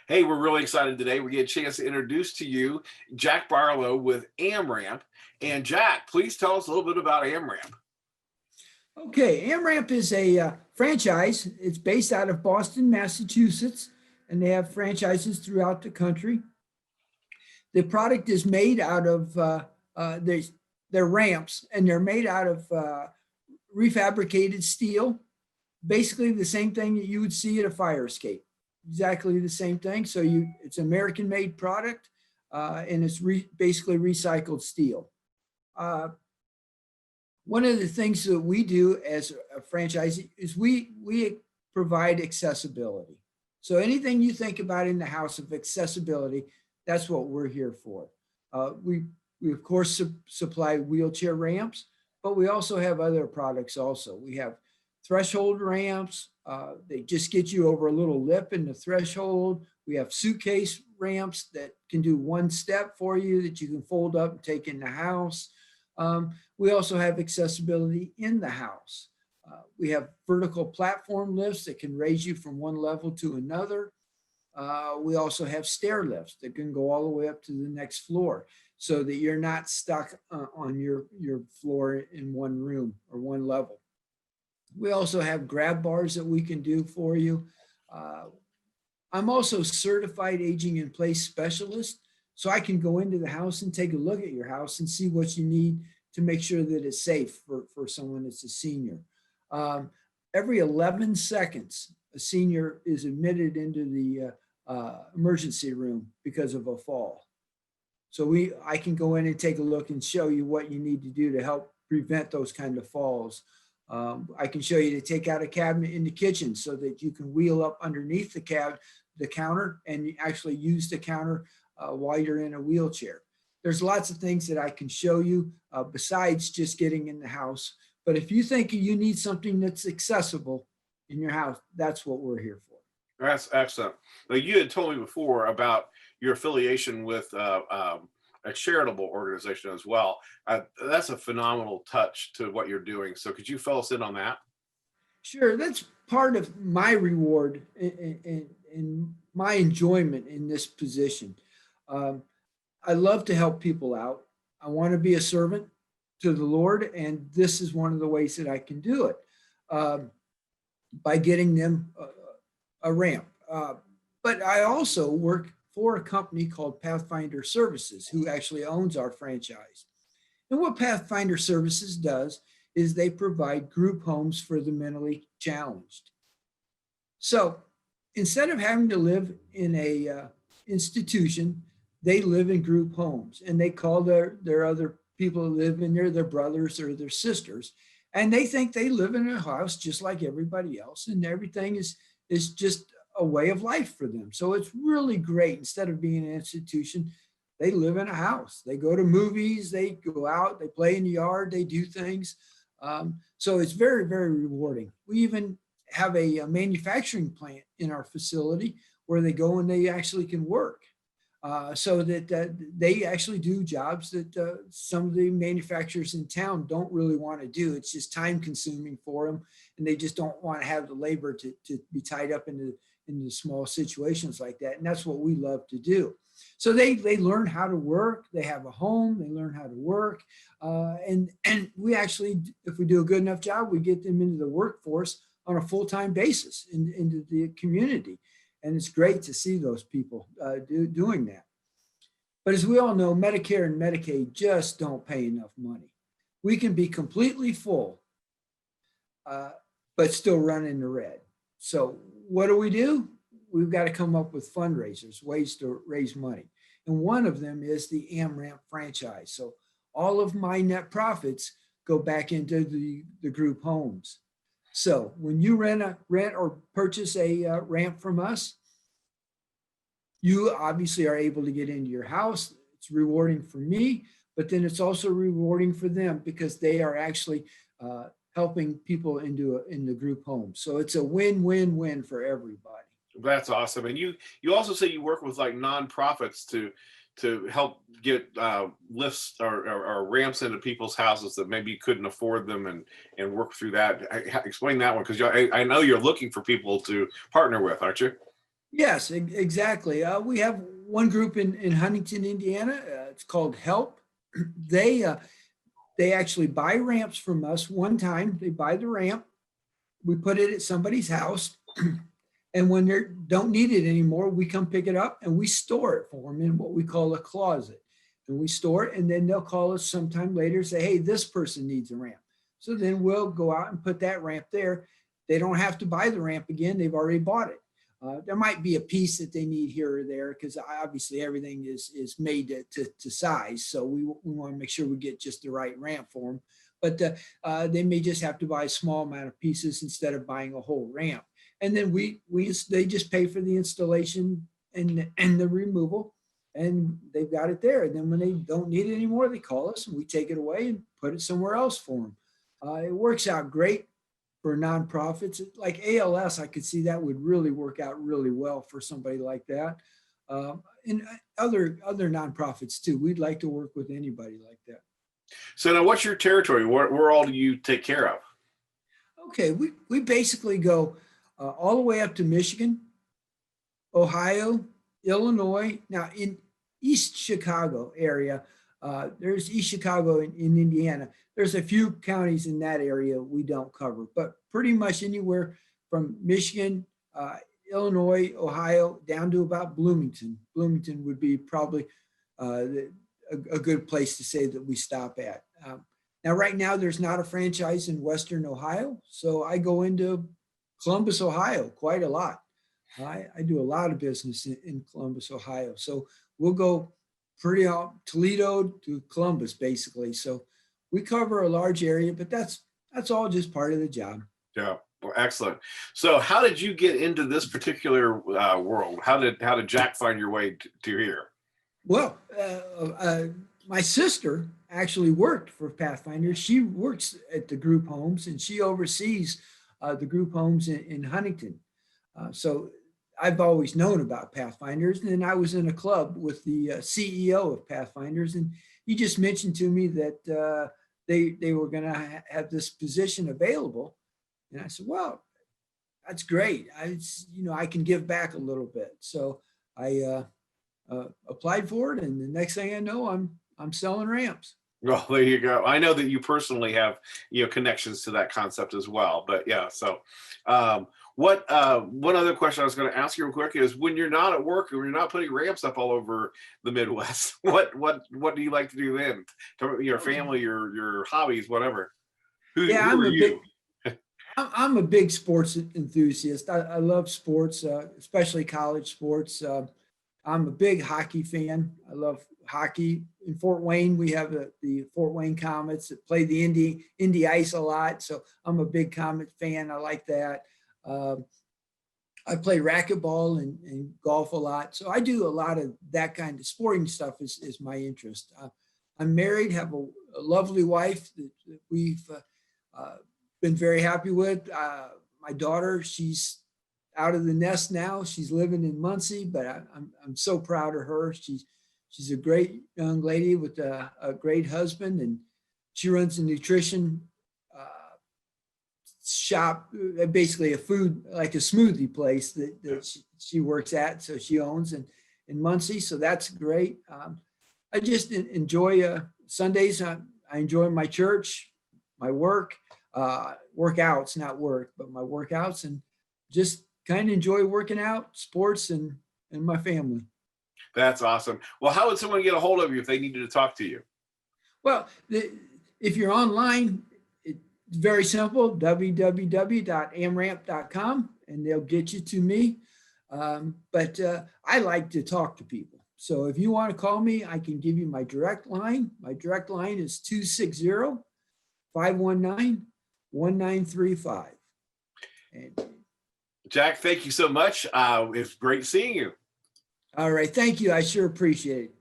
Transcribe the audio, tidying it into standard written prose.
Hey, we're really excited today. We get a chance to introduce to you Jack.barlow with AmRamp. And Jack, please tell us a little bit about AmRamp. Okay, AmRamp is a franchise. It's based out of Boston, Massachusetts, and they have franchises throughout the country. The product is made out of they're ramps, and they're made out of refabricated steel. Basically, the same thing that you would see at a fire escape. Exactly the same thing. So it's American-made product, and it's basically recycled steel. One of the things that we do as a franchise is we provide accessibility. So anything you think about in the house of accessibility, that's what we're here for. We of course supply wheelchair ramps, but we also have other products also. We have threshold ramps. They just get you over a little lip in the threshold. We have suitcase ramps that can do one step for you that you can fold up and take in the house. We also have accessibility in the house. We have vertical platform lifts that can raise you from one level to another. We also have stair lifts that can go all the way up to the next floor so that you're not stuck on your floor in one room or one level. We also have grab bars that we can do for you. I'm also certified aging in place specialist, so I can go into the house and take a look at your house and see what you need to make sure that it's safe for someone that's a senior. Every 11 seconds, a senior is admitted into the emergency room because of a fall. So I can go in and take a look and show you what you need to do to help prevent those kind of falls. I can show you to take out a cabinet in the kitchen so that you can wheel up underneath the counter and actually use the counter while you're in a wheelchair. There's lots of things that I can show you besides just getting in the house. But if you think you need something that's accessible in your house, that's what we're here for. That's excellent. Now, you had told me before about your affiliation with a charitable organization as well. That's a phenomenal touch to what you're doing. So could you fill us in on that? Sure, that's part of my reward and my enjoyment in this position. I love to help people out. I want to be a servant to the Lord, and this is one of the ways that I can do it by getting them a ramp. But I also work for a company called Pathfinder Services, who actually owns our franchise. And what Pathfinder Services does is they provide group homes for the mentally challenged. So instead of having to live in a institution, they live in group homes, and they call their other people who live in there their brothers or their sisters, and they think they live in a house just like everybody else, and everything is just a way of life for them. So it's really great. Instead of being an institution, they live in a house. They go to movies, they go out, they play in the yard, they do things. So it's very, very rewarding. We even have a manufacturing plant in our facility where they go and they actually can work. So that they actually do jobs that some of the manufacturers in town don't really want to do. It's just time consuming for them, and they just don't want to have the labor to be tied up into small situations like that. And that's what we love to do. So they learn how to work. They have a home. They learn how to work. And we actually, if we do a good enough job, we get them into the workforce on a full-time basis into the community. And it's great to see those people doing that. But as we all know, Medicare and Medicaid just don't pay enough money. We can be completely full, but still run in the red. So what do? We've got to come up with fundraisers, ways to raise money. And one of them is the AmRamp franchise. So all of my net profits go back into the group homes. So when you rent or purchase a ramp from us, you obviously are able to get into your house. It's rewarding for me, but then it's also rewarding for them because they are actually helping people in the group home. So it's a win-win-win for everybody. That's awesome. And you also say you work with like nonprofits to help get lifts or ramps into people's houses that maybe couldn't afford them and work through that. Explain that one, because I know you're looking for people to partner with, aren't you? Yes, exactly. We have one group in Huntington, Indiana. It's called Help. They uh, they actually buy ramps from us one time. They buy the ramp. We put it at somebody's house. And when they don't need it anymore, we come pick it up and we store it for them in what we call a closet. And we store it, and then they'll call us sometime later and say, hey, this person needs a ramp. So then we'll go out and put that ramp there. They don't have to buy the ramp again. They've already bought it. There might be a piece that they need here or there because obviously everything is made to size. So we want to make sure we get just the right ramp for them. But they may just have to buy a small amount of pieces instead of buying a whole ramp. And then they just pay for the installation and the removal, and they've got it there. And then when they don't need it anymore, they call us and we take it away and put it somewhere else for them. It works out great for nonprofits like ALS. I could see that would really work out really well for somebody like that. And other nonprofits too. We'd like to work with anybody like that. So now, what's your territory? Where all do you take care of? Okay, we basically go all the way up to Michigan, Ohio, Illinois. Now in East Chicago area, there's East Chicago in Indiana. There's a few counties in that area we don't cover, but pretty much anywhere from Michigan, Illinois, Ohio, down to about Bloomington. Bloomington would be probably a good place to say that we stop at. Now, right now, there's not a franchise in Western Ohio, so I go into Columbus, Ohio, quite a lot. I do a lot of business in Columbus, Ohio. So we'll go pretty out Toledo to Columbus, basically. So we cover a large area, but that's all just part of the job. Yeah, well, excellent. So, how did you get into this particular world? How did Jack find your way to here? Well, my sister actually worked for Pathfinder. She works at the group homes and she oversees the group homes in Huntington. So I've always known about Pathfinders. And then I was in a club with the CEO of Pathfinders, and he just mentioned to me that they were going to have this position available. And I said, well, that's great. I can give back a little bit. So I applied for it, and the next thing I know, I'm selling ramps. Well, there you go. I know that you personally have connections to that concept as well. But yeah, so what one other question I was going to ask you real quick is, when you're not at work or you're not putting ramps up all over the Midwest, what do you like to do then? Your family, your hobbies, whatever. Yeah, Who are you? I'm a big sports enthusiast. I love sports, especially college sports. I'm a big hockey fan. I love hockey. In Fort Wayne, we have the Fort Wayne Comets that play the Indy Ice a lot. So I'm a big Comet fan. I like that. I play racquetball and golf a lot. So I do a lot of that kind of sporting stuff is my interest. I'm married, have a lovely wife that we've been very happy with. My daughter, she's out of the nest now. She's living in Muncie, but I'm so proud of her. She's a great young lady with a great husband, and she runs a nutrition shop, basically a food, like a smoothie place that she works at. So she owns in Muncie. So that's great. I just enjoy Sundays. I enjoy my church, my work, workouts, not work, but my workouts, and just kind of enjoy working out, sports, and my family. That's awesome. Well, how would someone get a hold of you if they needed to talk to you? Well, if you're online, it's very simple, www.amramp.com, and they'll get you to me. But I like to talk to people. So if you want to call me, I can give you my direct line. My direct line is 260-519-1935. And Jack, thank you so much. It's great seeing you. all right, thank you. I sure appreciate it.